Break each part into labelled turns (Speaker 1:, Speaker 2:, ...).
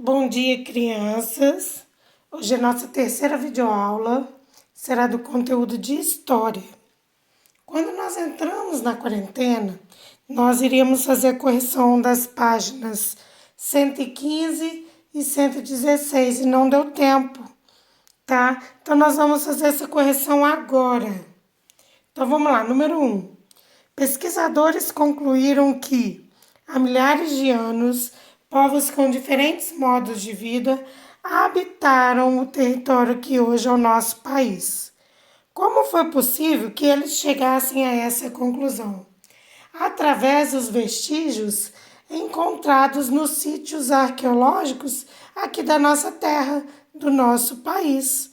Speaker 1: Bom dia, crianças! Hoje é nossa terceira videoaula, será do conteúdo de História. Quando nós entramos na quarentena, nós iríamos fazer a correção das páginas 115 e 116 e não deu tempo, tá? Então, nós vamos fazer essa correção agora. Então, vamos lá, número 1. Pesquisadores concluíram que, há milhares de anos, povos com diferentes modos de vida habitaram o território que hoje é o nosso país. Como foi possível que eles chegassem a essa conclusão? Através dos vestígios encontrados nos sítios arqueológicos aqui da nossa terra, do nosso país,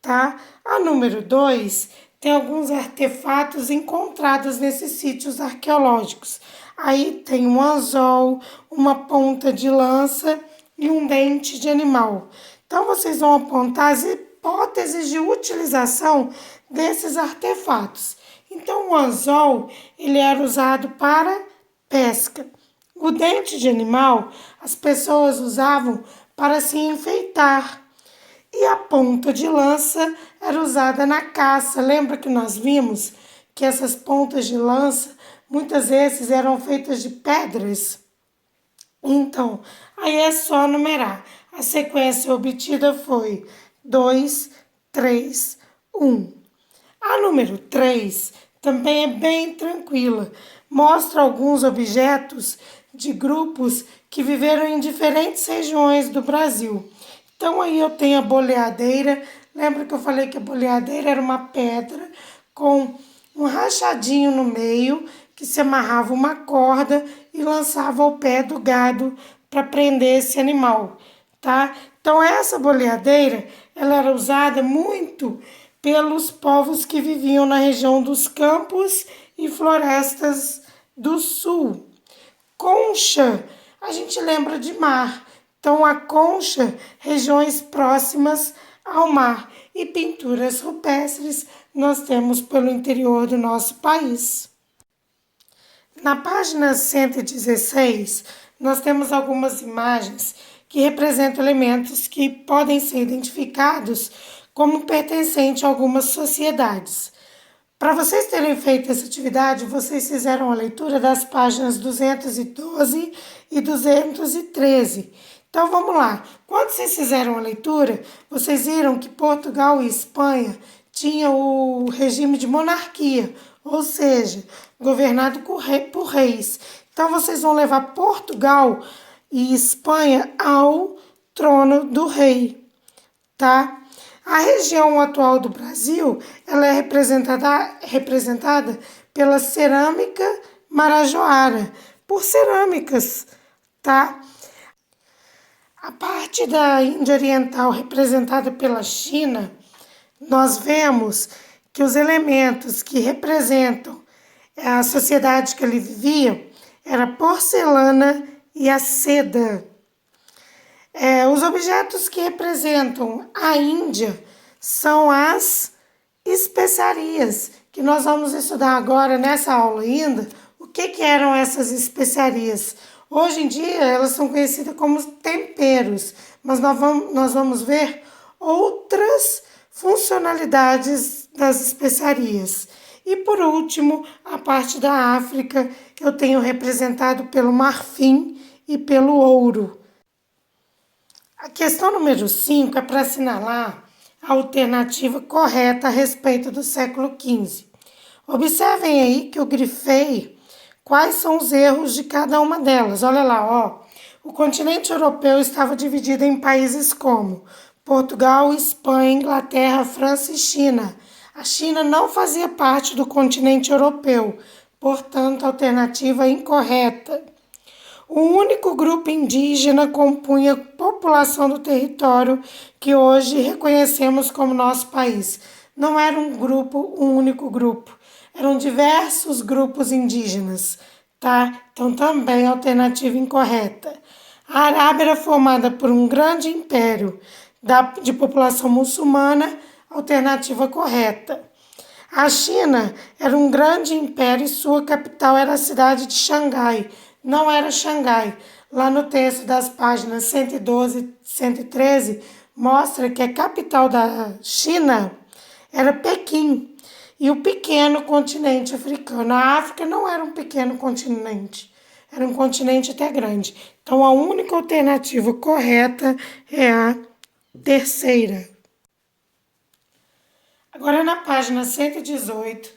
Speaker 1: tá? A número 2 tem alguns artefatos encontrados nesses sítios arqueológicos. Aí tem um anzol, uma ponta de lança e um dente de animal. Então, vocês vão apontar as hipóteses de utilização desses artefatos. Então, o anzol, ele era usado para pesca. O dente de animal, as pessoas usavam para se enfeitar. E a ponta de lança era usada na caça. Lembra que nós vimos que essas pontas de lança muitas vezes eram feitas de pedras? Então, aí é só numerar. A sequência obtida foi 2, 3, 1. A número 3 também é bem tranquila. Mostra alguns objetos de grupos que viveram em diferentes regiões do Brasil. Então, aí eu tenho a boleadeira. Lembra que eu falei que a boleadeira era uma pedra com um rachadinho no meio que se amarrava uma corda e lançava ao pé do gado para prender esse animal, tá? Então, essa boleadeira, ela era usada muito pelos povos que viviam na região dos campos e florestas do sul. Concha, a gente lembra de mar. Então, a concha, regiões próximas ao mar. E pinturas rupestres nós temos pelo interior do nosso país. Na página 116, nós temos algumas imagens que representam elementos que podem ser identificados como pertencentes a algumas sociedades. Para vocês terem feito essa atividade, vocês fizeram a leitura das páginas 212 e 213. Então, vamos lá. Quando vocês fizeram a leitura, vocês viram que Portugal e Espanha tinham o regime de monarquia, ou seja, governado por reis. Então, vocês vão levar Portugal e Espanha ao trono do rei, tá? A região atual do Brasil, ela é representada pela cerâmica marajoara, por cerâmicas, tá? A parte da Índia Oriental representada pela China, nós vemos que os elementos que representam a sociedade que ele vivia era a porcelana e a seda. Os objetos que representam a Índia são as especiarias, que nós vamos estudar agora nessa aula ainda, o que eram essas especiarias. Hoje em dia elas são conhecidas como temperos, mas nós vamos ver outras funcionalidades das especiarias. E por último, a parte da África eu tenho representado pelo marfim e pelo ouro. A questão número 5 é para assinalar a alternativa correta a respeito do século XV. Observem aí que eu grifei quais são os erros de cada uma delas. Olha lá, ó. O continente europeu estava dividido em países como Portugal, Espanha, Inglaterra, França e China. A China não fazia parte do continente europeu, portanto, a alternativa incorreta. O único grupo indígena compunha a população do território que hoje reconhecemos como nosso país. Não era um único grupo. Eram diversos grupos indígenas, tá? Então, também alternativa incorreta. A Arábia era formada por um grande império de população muçulmana, alternativa correta. A China era um grande império e sua capital era a cidade de Xangai. Não era Xangai. lá no texto das páginas 112 e 113, mostra que a capital da China era Pequim e o pequeno continente africano. A África não era um pequeno continente, era um continente até grande. Então, a única alternativa correta é a terceira. Agora, na página 118,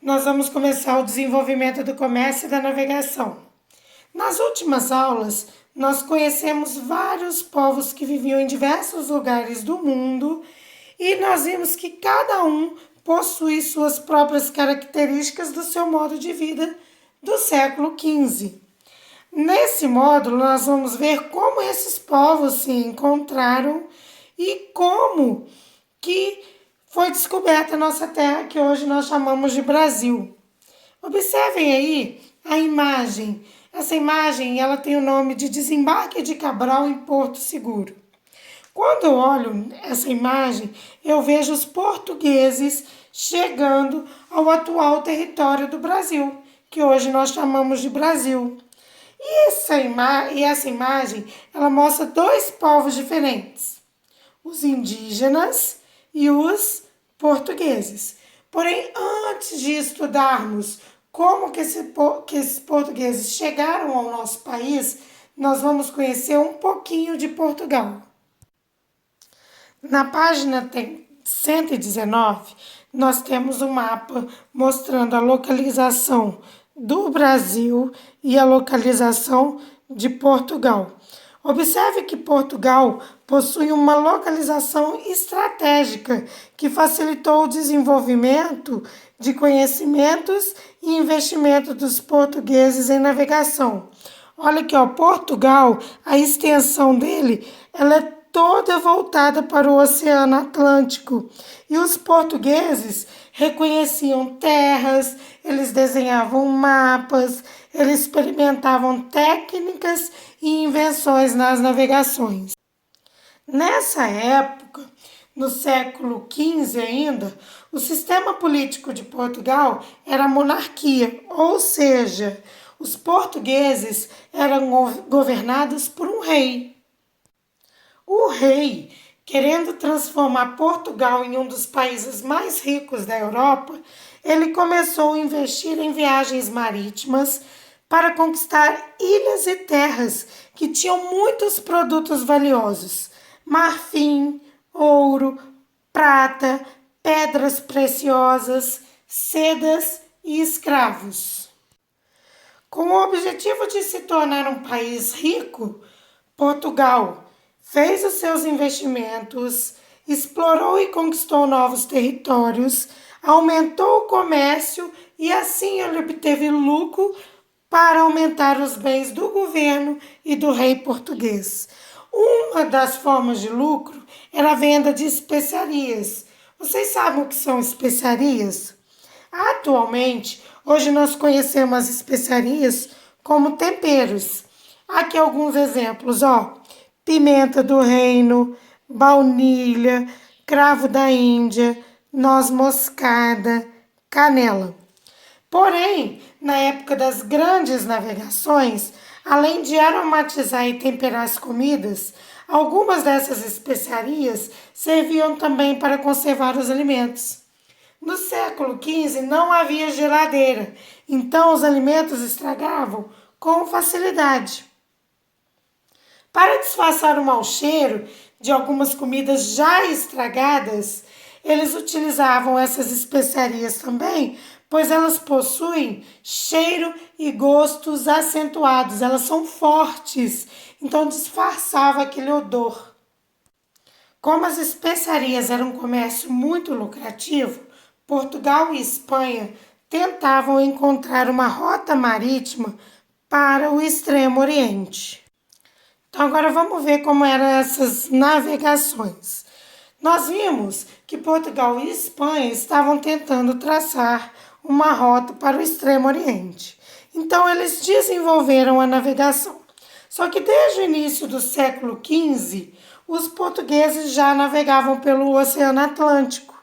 Speaker 1: nós vamos começar o desenvolvimento do comércio e da navegação. Nas últimas aulas, nós conhecemos vários povos que viviam em diversos lugares do mundo e nós vimos que cada um possui suas próprias características do seu modo de vida do século XV. Nesse módulo, nós vamos ver como esses povos se encontraram e como que foi descoberta a nossa terra, que hoje nós chamamos de Brasil. Observem aí a imagem. Essa imagem ela tem o nome de Desembarque de Cabral em Porto Seguro. Quando eu olho essa imagem, eu vejo os portugueses chegando ao atual território do Brasil, que hoje nós chamamos de Brasil. E essa imagem ela mostra dois povos diferentes, os indígenas e os portugueses. Porém, antes de estudarmos como que esses portugueses chegaram ao nosso país, nós vamos conhecer um pouquinho de Portugal. Na página 119, nós temos um mapa mostrando a localização do Brasil e a localização de Portugal. Observe que Portugal possui uma localização estratégica que facilitou o desenvolvimento de conhecimentos e investimento dos portugueses em navegação. Olha aqui, ó, Portugal, a extensão dele, ela é toda voltada para o Oceano Atlântico. E os portugueses reconheciam terras, eles desenhavam mapas, eles experimentavam técnicas e invenções nas navegações. Nessa época, no século XV ainda, o sistema político de Portugal era a monarquia, ou seja, os portugueses eram governados por um rei. O rei, querendo transformar Portugal em um dos países mais ricos da Europa, ele começou a investir em viagens marítimas para conquistar ilhas e terras que tinham muitos produtos valiosos: marfim, ouro, prata, pedras preciosas, sedas e escravos. Com o objetivo de se tornar um país rico, Portugal fez os seus investimentos, explorou e conquistou novos territórios, aumentou o comércio e assim ele obteve lucro para aumentar os bens do governo e do rei português. Uma das formas de lucro era a venda de especiarias. Vocês sabem o que são especiarias? Atualmente, hoje nós conhecemos as especiarias como temperos. Aqui alguns exemplos, ó. Pimenta do reino, baunilha, cravo da Índia, noz moscada, canela. Porém, na época das grandes navegações, além de aromatizar e temperar as comidas, algumas dessas especiarias serviam também para conservar os alimentos. No século XV não havia geladeira, então os alimentos estragavam com facilidade. Para disfarçar o mau cheiro de algumas comidas já estragadas, eles utilizavam essas especiarias também, pois elas possuem cheiro e gostos acentuados, elas são fortes, então disfarçava aquele odor. Como as especiarias eram um comércio muito lucrativo, Portugal e Espanha tentavam encontrar uma rota marítima para o Extremo Oriente. Então agora vamos ver como eram essas navegações. Nós vimos que Portugal e Espanha estavam tentando traçar uma rota para o Extremo Oriente. Então eles desenvolveram a navegação. Só que desde o início do século XV, os portugueses já navegavam pelo Oceano Atlântico.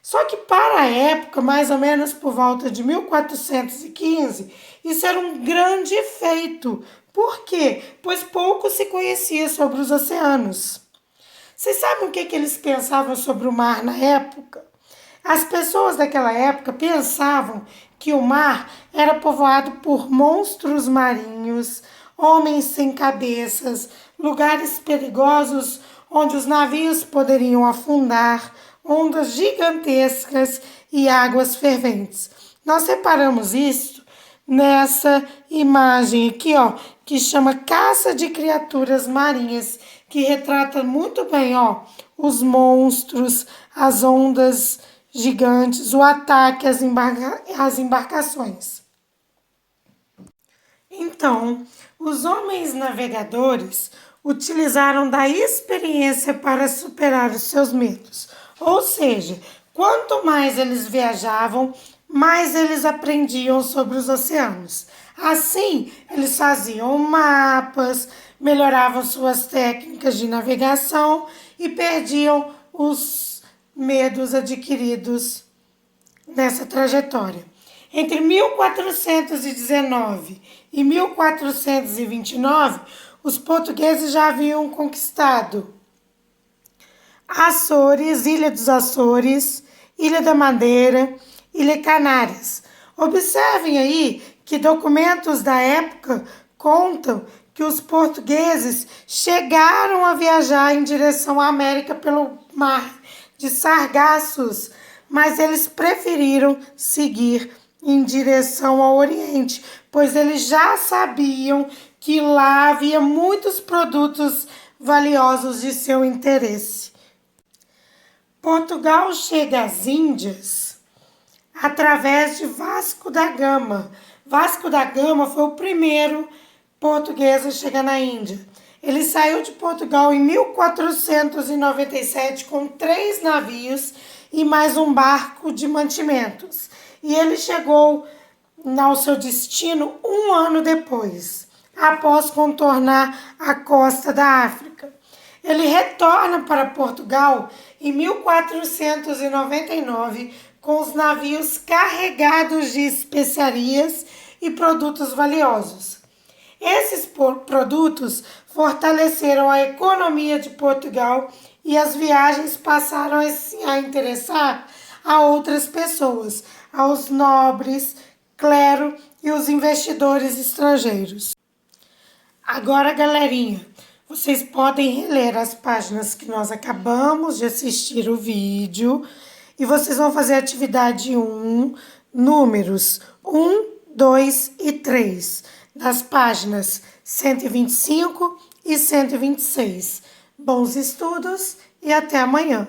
Speaker 1: Só que para a época, mais ou menos por volta de 1415, Isso era um grande feito. Por quê? Pois pouco se conhecia sobre os oceanos. Vocês sabem o que eles pensavam sobre o mar na época? As pessoas daquela época pensavam que o mar era povoado por monstros marinhos, homens sem cabeças, lugares perigosos onde os navios poderiam afundar, ondas gigantescas e águas ferventes. Nós separamos isso nessa imagem aqui, ó, que chama Caça de Criaturas Marinhas, que retrata muito bem, ó, os monstros, as ondas gigantes, o ataque às embarcações. Então, os homens navegadores utilizaram da experiência para superar os seus medos. Ou seja, quanto mais eles viajavam, mais eles aprendiam sobre os oceanos. Assim, eles faziam mapas, melhoravam suas técnicas de navegação e perdiam os medos adquiridos nessa trajetória. Entre 1419 e 1429, os portugueses já haviam conquistado Açores, Ilha dos Açores, Ilha da Madeira, Ilha Canárias. Observem aí que documentos da época contam que os portugueses chegaram a viajar em direção à América pelo mar de Sargassos, mas eles preferiram seguir em direção ao Oriente, pois eles já sabiam que lá havia muitos produtos valiosos de seu interesse. Portugal chega às Índias através de Vasco da Gama. Vasco da Gama foi o primeiro português a chegar na Índia. Ele saiu de Portugal em 1497 com 3 navios e mais um barco de mantimentos. E ele chegou ao seu destino 1 ano depois, após contornar a costa da África. Ele retorna para Portugal em 1499 com os navios carregados de especiarias e produtos valiosos. Esses produtos fortaleceram a economia de Portugal e as viagens passaram a interessar a outras pessoas, aos nobres, clero e os investidores estrangeiros. Agora, galerinha, vocês podem reler as páginas que nós acabamos de assistir o vídeo e vocês vão fazer a atividade 1, números 1, 2 e 3, das páginas 125 e 126. Bons estudos e até amanhã!